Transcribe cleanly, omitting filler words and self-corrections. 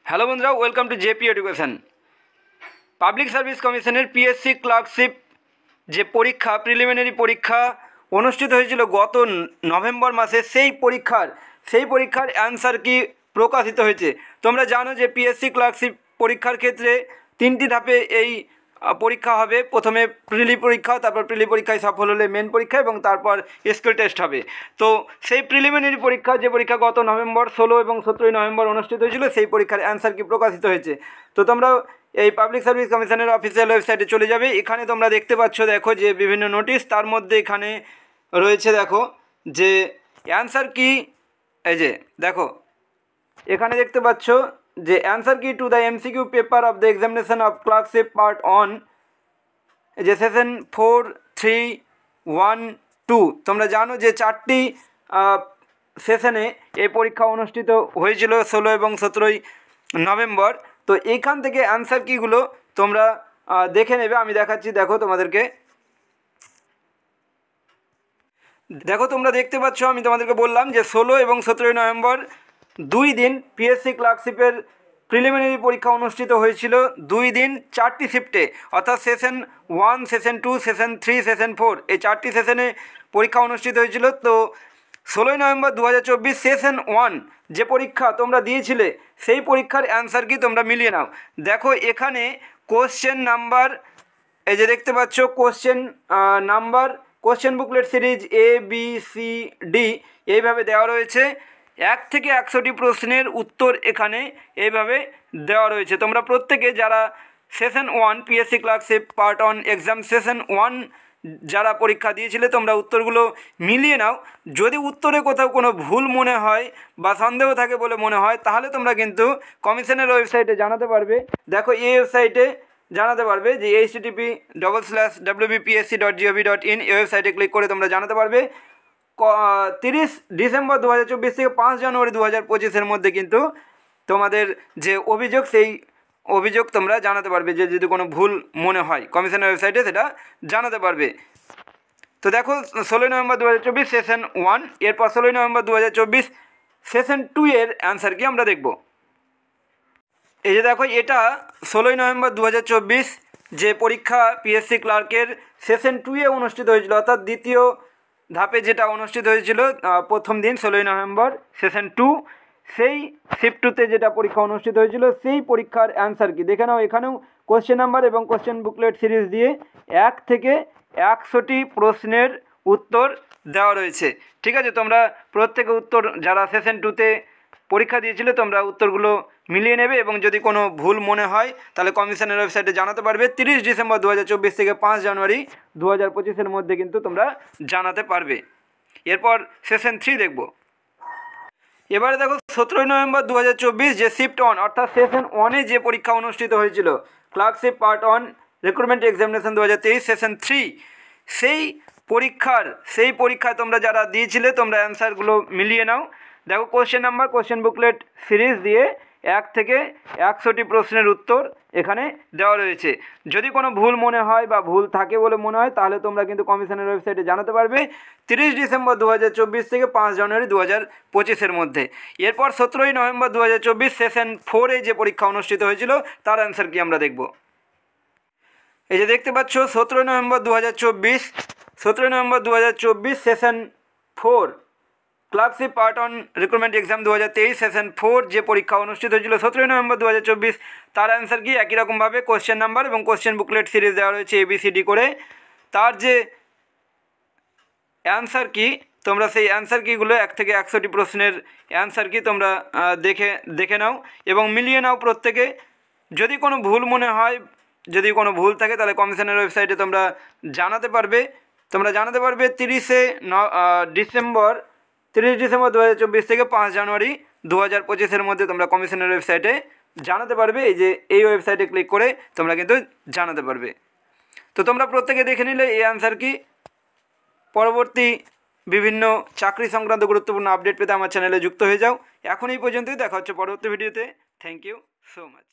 Hello বন্ধুরা, welcome to JP education. Public service কমিশনের PSC clerkship যে পরীক্ষা, প্রিলিমিনারি পরীক্ষা অনুষ্ঠিত হয়েছিল গত নভেম্বর মাসে, সেই পরীক্ষার অ্যান্সার কি প্রকাশিত হয়েছে। তোমরা জানো যে পিএসসি ক্লার্কশিপ পরীক্ষার ক্ষেত্রে তিনটি ধাপে এই পরীক্ষা হবে। প্রথমে প্রিলি পরীক্ষা, তারপর প্রিলি পরীক্ষায় সফল হলে মেন পরীক্ষা এবং তারপর স্কিল টেস্ট হবে। তো সেই প্রিলিমিনারি পরীক্ষা, যে পরীক্ষা গত নভেম্বর 16 এবং 17 নভেম্বর অনুষ্ঠিত হয়েছিল, সেই পরীক্ষার অ্যান্সার কি প্রকাশিত হয়েছে। তো তোমরা এই পাবলিক সার্ভিস কমিশনের অফিসিয়াল ওয়েবসাইটে চলে যাবে। এখানে তোমরা দেখতে পাচ্ছ, দেখো যে বিভিন্ন নোটিশ, তার মধ্যে এখানে রয়েছে দেখো যে অ্যান্সার কি। এই যে দেখো এখানে দেখতে পাচ্ছ যে অ্যান্সার কি to the MCQ paper of the examination of clerkship part on, যে সেশন 4, 3, 1, 2। তোমরা জানো যে 4টি সেশনে এই পরীক্ষা অনুষ্ঠিত হয়েছিল 16 এবং 17 নভেম্বর। তো এইখান থেকে অ্যান্সার কিগুলো তোমরা দেখে নেবে, আমি দেখাচ্ছি। দেখো তোমাদেরকে, দেখো তোমরা দেখতে পাচ্ছ, আমি তোমাদেরকে বললাম যে 16 এবং 17 নভেম্বর 2 দিন পিএসসি ক্লার্কশিপের প্রিলিমিনারি পরীক্ষা অনুষ্ঠিত হয়েছিল। 2 দিন 4টি শিফটে, অর্থাৎ সেশন 1, সেশন 2, সেশন 3, সেশন 4, এই 4টি সেশনে পরীক্ষা অনুষ্ঠিত হয়েছিল। তো 16 নভেম্বর 2024 সেশন 1 যে পরীক্ষা তোমরা দিয়েছিলে, সেই পরীক্ষার অ্যান্সার কি তোমরা মিলিয়ে নাও। দেখো এখানে কোশ্চেন নাম্বার, এই যে দেখতে পাচ্ছ question number, question booklet series ABCD এইভাবে দেওয়া রয়েছে। 1 থেকে 100টি প্রশ্নের উত্তর এখানে এইভাবে দেওয়া রয়েছে। তোমরা প্রত্যেকে যারা session 1 PSC clerkship part on exam session 1 যারা পরীক্ষা দিয়েছিলে, তোমরা উত্তরগুলো মিলিয়ে নাও। যদি উত্তরে কোথাও কোনো ভুল মনে হয় বা সন্দেহ থাকে বলে মনে হয়, তাহলে তোমরা কিন্তু কমিশনের ওয়েবসাইটে জানাতে পারবে। দেখো এই ওয়েবসাইটে জানাতে পারবে যে http://wbpsc.gov.in, এই ওয়েবসাইটে ক্লিক করে তোমরা জানাতে পারবে। 30 ডিসেম্বর 2024 থেকে 5 জানুয়ারি 2025-এর মধ্যে কিন্তু তোমাদের যে অভিযোগ, সেই অভিযোগ তোমরা জানাতে পারবে। যে যদি কোনো ভুল মনে হয় কমিশনের ওয়েবসাইটে সেটা জানাতে পারবে। তো দেখো 16 নভেম্বর 2024 সেশন 1, এরপর 16 নভেম্বর 2024 সেশন 2 এর অ্যান্সার কি আমরা দেখব। এই যে দেখো, এটা 16 নভেম্বর 2024 যে পরীক্ষা পিএসসি ক্লার্কের সেশন 2 এ অনুষ্ঠিত হয়েছিল, অর্থাৎ দ্বিতীয় ধাপে যেটা অনুষ্ঠিত হয়েছিল প্রথম দিন 16 নভেম্বর সেশন 2, সেই শিফট 2তে যেটা পরীক্ষা অনুষ্ঠিত হয়েছিল, সেই পরীক্ষার অ্যান্সার কি দেখে নাও। এখানেও কোশ্চেন নাম্বার এবং কোশ্চেন বুকলেট সিরিজ দিয়ে 1 থেকে 100টি প্রশ্নের উত্তর দেওয়া রয়েছে। ঠিক আছে, তোমরা প্রত্যেকে উত্তর, যারা সেশন 2তে পরীক্ষা দিয়েছিলে, তোমরা উত্তরগুলো মিলিয়ে নেবে এবং যদি কোনো ভুল মনে হয় তাহলে কমিশনের ওয়েবসাইটে জানাতে পারবে। 30 ডিসেম্বর 2024 থেকে 5 জানুয়ারি 2025-এর মধ্যে কিন্তু তোমরা জানাতে পারবে। এরপর সেশন 3 দেখব। এবারে দেখো 17 নভেম্বর 2024 যে শিফট 1, অর্থাৎ সেশন 1-এ যে পরীক্ষা অনুষ্ঠিত হয়েছিল clerkship part on recruitment examination 2023 session 3, সেই পরীক্ষায় তোমরা যারা দিয়েছিলে, তোমরা অ্যান্সারগুলো মিলিয়ে নাও। দেখো question number, question booklet series দিয়ে 1 থেকে 100টি প্রশ্নের উত্তর এখানে দেওয়া রয়েছে। যদি কোনো ভুল মনে হয় বা ভুল থাকে বলে মনে হয়, তাহলে তোমরা কিন্তু কমিশনের ওয়েবসাইটে জানাতে পারবে 30 ডিসেম্বর 2024 থেকে 5 জানুয়ারি 2025-এর মধ্যে। এরপর 17 নভেম্বর 2024 সেশন 4-এ যে পরীক্ষা অনুষ্ঠিত হয়েছিল, তার অ্যান্সার কি আমরা দেখব। এই যে দেখতে পাচ্ছ 17 November 2024 session 4 clerkship part on recruitment exam 2023 session 4 যে পরীক্ষা অনুষ্ঠিত হয়েছিল 17 নভেম্বর 2024, তার অ্যান্সার কি একই রকমভাবে কোশ্চেন নাম্বার এবং কোশ্চেন বুকলেট সিরিজ দেওয়া রয়েছে ABCD করে। তার যে অ্যান্সার কি, তোমরা সেই অ্যান্সার কিগুলো 1 থেকে 100টি প্রশ্নের অ্যান্সার কি তোমরা দেখে নাও এবং মিলিয়ে নাও প্রত্যেকে। যদি কোনো ভুল মনে হয়, যদি কোনো ভুল থাকে, তাহলে কমিশনের ওয়েবসাইটে তোমরা জানাতে পারবে। 30 ডিসেম্বর 2024 থেকে 5 জানুয়ারি 2025-এর মধ্যে তোমরা কমিশনের ওয়েবসাইটে জানাতে পারবে। এই যে এই ওয়েবসাইটে ক্লিক করে তোমরা কিন্তু জানাতে পারবে। তো তোমরা প্রত্যেকে দেখে নিলে এই অ্যান্সার কি। পরবর্তী বিভিন্ন চাকরি সংক্রান্ত গুরুত্বপূর্ণ আপডেট পেতে আমার চ্যানেলে যুক্ত হয়ে যাও। এখন এই পর্যন্তই, দেখা হচ্ছে পরবর্তী ভিডিওতে। Thank you so much.